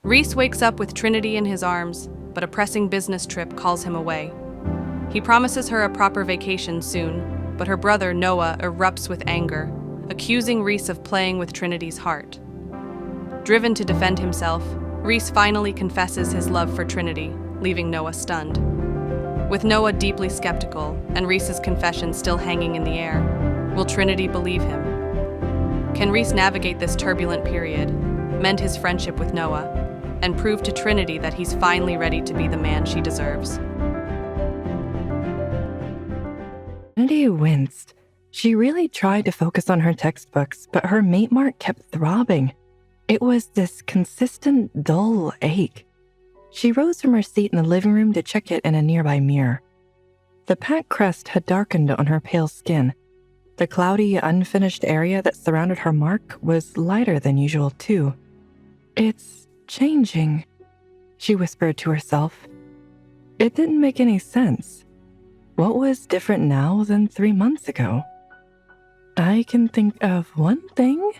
Reece wakes up with Trinity in his arms, but a pressing business trip calls him away. He promises her a proper vacation soon, but her brother, Noah, erupts with anger, accusing Reece of playing with Trinity's heart. Driven to defend himself, Reece finally confesses his love for Trinity, leaving Noah stunned. With Noah deeply skeptical and Reece's confession still hanging in the air, will Trinity believe him? Can Reece navigate this turbulent period, mend his friendship with Noah, and prove to Trinity that he's finally ready to be the man she deserves? Trinity winced. She really tried to focus on her textbooks, but her mate mark kept throbbing. It was this consistent, dull ache. She rose from her seat in the living room to check it in a nearby mirror. The pack crest had darkened on her pale skin. The cloudy, unfinished area that surrounded her mark was lighter than usual, too. "It's changing," she whispered to herself. It didn't make any sense. What was different now than 3 months ago? "I can think of one thing,"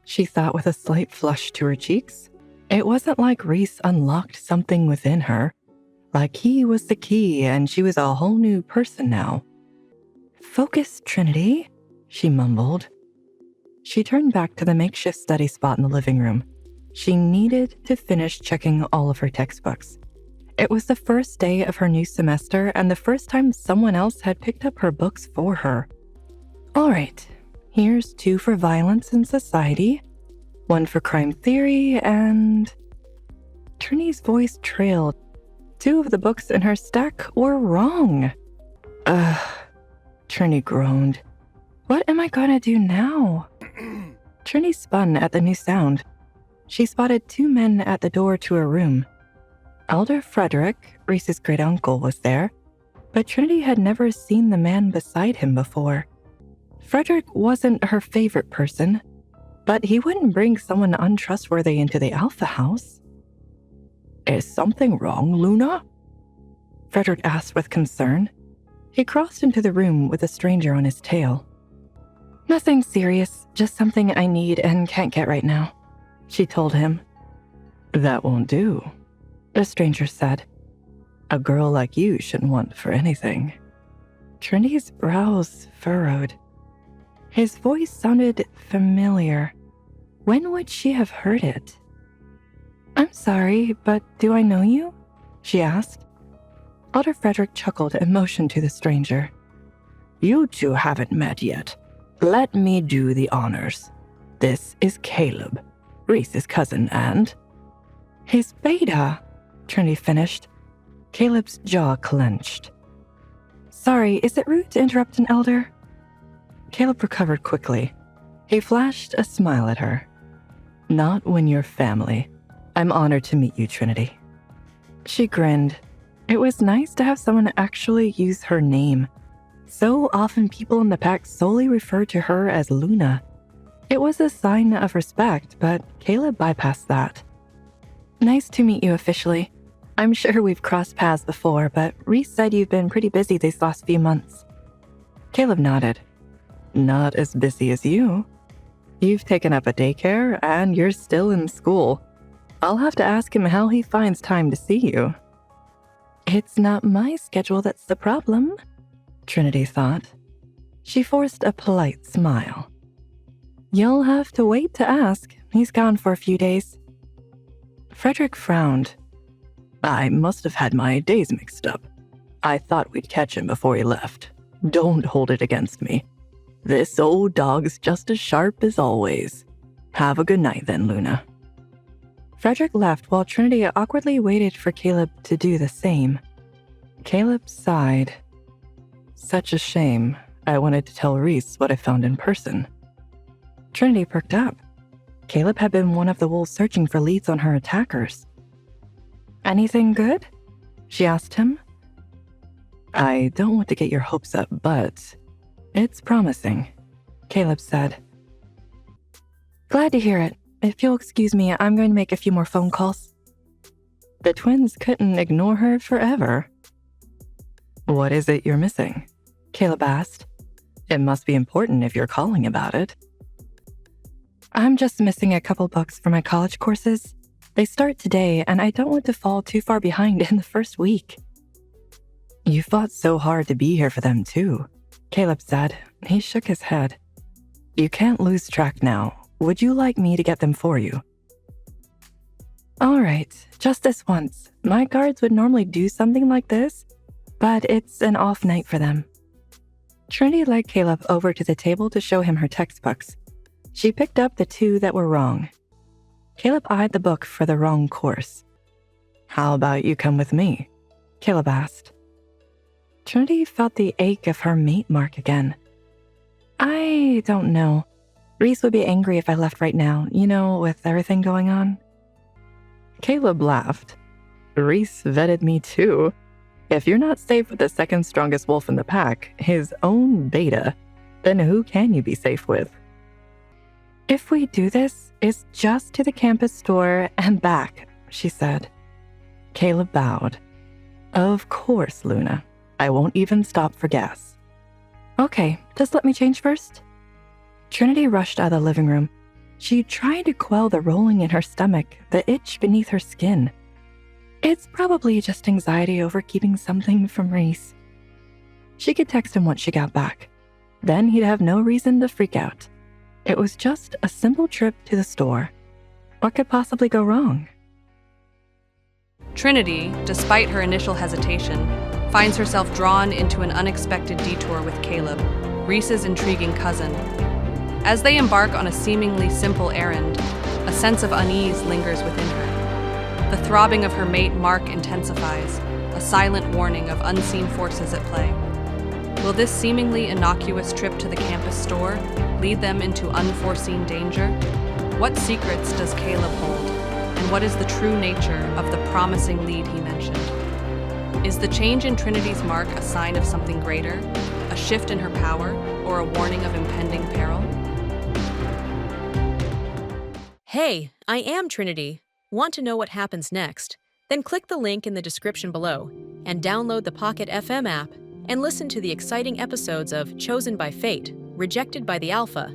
she thought with a slight flush to her cheeks. It wasn't like Reece unlocked something within her, like he was the key and she was a whole new person now. "Focus, Trinity," she mumbled. She turned back to the makeshift study spot in the living room. She needed to finish checking all of her textbooks. It was the first day of her new semester and the first time someone else had picked up her books for her. "All right, here's 2 for violence in society, 1 for crime theory, and..." Trinity's voice trailed. 2 of the books in her stack were wrong. Ugh, Trinity groaned. "What am I gonna do now?" Trinity spun at the new sound. She spotted 2 men at the door to her room. Elder Frederick, Reece's great-uncle, was there, but Trinity had never seen the man beside him before. Frederick wasn't her favorite person, but he wouldn't bring someone untrustworthy into the Alpha House. "Is something wrong, Luna?" Frederick asked with concern. He crossed into the room with a stranger on his tail. "Nothing serious, just something I need and can't get right now," she told him. "That won't do," the stranger said. "A girl like you shouldn't want for anything." Trinity's brows furrowed. His voice sounded familiar. When would she have heard it? "I'm sorry, but do I know you?" she asked. Elder Frederick chuckled and motioned to the stranger. "You 2 haven't met yet. Let me do the honors. This is Caleb, Reece's cousin, and..." "He's Beta," Trinity finished. Caleb's jaw clenched. "Sorry, is it rude to interrupt an elder?" Caleb recovered quickly. He flashed a smile at her. "Not when you're family. I'm honored to meet you, Trinity." She grinned. It was nice to have someone actually use her name. So often people in the pack solely referred to her as Luna. It was a sign of respect, but Caleb bypassed that. "Nice to meet you officially. I'm sure we've crossed paths before, but Reece said you've been pretty busy these last few months." Caleb nodded. "Not as busy as you. You've taken up a daycare and you're still in school. I'll have to ask him how he finds time to see you." "It's not my schedule that's the problem," Trinity thought. She forced a polite smile. "You'll have to wait to ask. He's gone for a few days." Frederick frowned. "I must have had my days mixed up. I thought we'd catch him before he left. Don't hold it against me. This old dog's just as sharp as always. Have a good night then, Luna." Frederick left while Trinity awkwardly waited for Caleb to do the same. Caleb sighed. "Such a shame. I wanted to tell Reece what I found in person." Trinity perked up. Caleb had been one of the wolves searching for leads on her attackers. "Anything good?" she asked him. "I don't want to get your hopes up, but it's promising," Caleb said. "Glad to hear it. If you'll excuse me, I'm going to make a few more phone calls." The twins couldn't ignore her forever. "What is it you're missing?" Caleb asked. "It must be important if you're calling about it." "I'm just missing a couple books for my college courses. They start today, and I don't want to fall too far behind in the first week. You fought so hard to be here for them, too, Caleb said. He shook his head. You can't lose track now. Would you like me to get them for you? All right, just this once. My guards would normally do something like this, but it's an off night for them. Trinity led Caleb over to the table to show him her textbooks. She picked up the 2 that were wrong. Caleb eyed the book for the wrong course. How about you come with me? Caleb asked. Trinity felt the ache of her mate mark again. I don't know. Reece would be angry if I left right now, with everything going on. Caleb laughed. Reece vetted me too. If you're not safe with the second strongest wolf in the pack, his own beta, then who can you be safe with? If we do this, it's just to the campus store and back, she said. Caleb bowed. Of course, Luna. I won't even stop for gas. Okay, just let me change first. Trinity rushed out of the living room. She tried to quell the rolling in her stomach, the itch beneath her skin. It's probably just anxiety over keeping something from Reece. She could text him once she got back. Then he'd have no reason to freak out. It was just a simple trip to the store. What could possibly go wrong? Trinity, despite her initial hesitation, finds herself drawn into an unexpected detour with Caleb, Reece's intriguing cousin. As they embark on a seemingly simple errand, a sense of unease lingers within her. The throbbing of her mate Mark intensifies, a silent warning of unseen forces at play. Will this seemingly innocuous trip to the campus store lead them into unforeseen danger? What secrets does Caleb hold, and what is the true nature of the promising lead he mentioned? Is the change in Trinity's mark a sign of something greater, a shift in her power, or a warning of impending peril? Hey, I am Trinity. Want to know what happens next? Then click the link in the description below and download the Pocket FM app and listen to the exciting episodes of Chosen by Fate, Rejected by the Alpha,